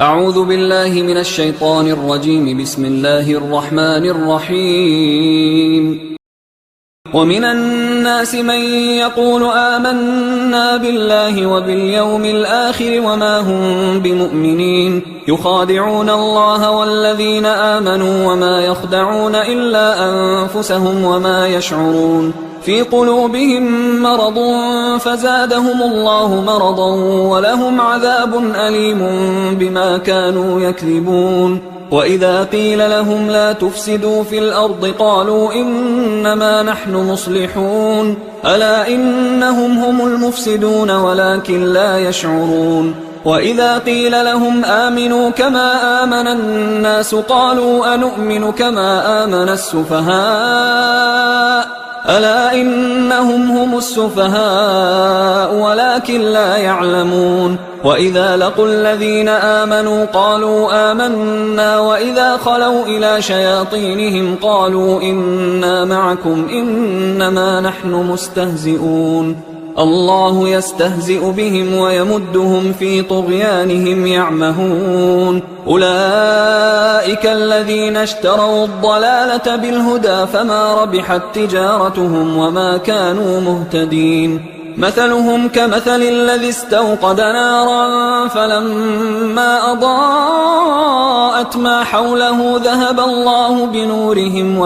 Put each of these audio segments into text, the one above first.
أعوذ بالله من الشيطان الرجيم. بسم الله الرحمن الرحيم. ومن الناس من يقول آمنا بالله وباليوم الآخر وما هم بمؤمنين، يخادعون الله والذين آمنوا وما يخدعون إلا أنفسهم وما يشعرون. في قلوبهم مرض فزادهم الله مرضا ولهم عذاب أليم بما كانوا يكذبون. وإذا قيل لهم لا تفسدوا في الأرض قالوا إنما نحن مصلحون، ألا إنهم هم المفسدون ولكن لا يشعرون. وإذا قيل لهم آمنوا كما آمن الناس قالوا أنؤمن كما آمن السفهاء، ألا إنهم هم السفهاء ولكن لا يعلمون. وإذا لقوا الذين آمنوا قالوا آمنا وإذا خلوا إلى شياطينهم قالوا إنا معكم إنما نحن مستهزئون. الله يستهزئ بهم ويمدهم في طغيانهم يعمهون. أولئك الذين اشتروا الضلالة بالهدى فما ربحت تجارتهم وما كانوا مهتدين. مثلهم كمثل الذي استوقد نارا فلما أضاءت ما حوله ذهب الله بنورهم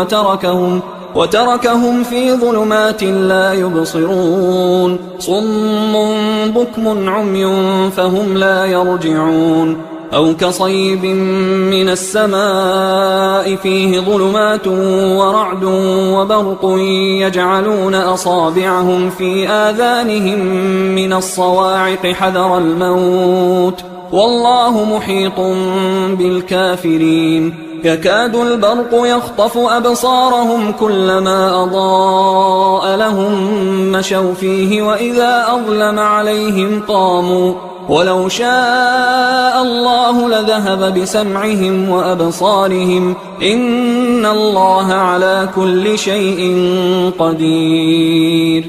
وتركهم في ظلمات لا يبصرون. صم بكم عمي فهم لا يرجعون. أو كصيب من السماء فيه ظلمات ورعد وبرق يجعلون أصابعهم في آذانهم من الصواعق حذر الموت والله محيط بالكافرين. يكاد البرق يخطف أبصارهم كلما أضاء لهم مشوا فيه وإذا أظلم عليهم قاموا، ولو شاء الله لذهب بسمعهم وأبصارهم إن الله على كل شيء قدير.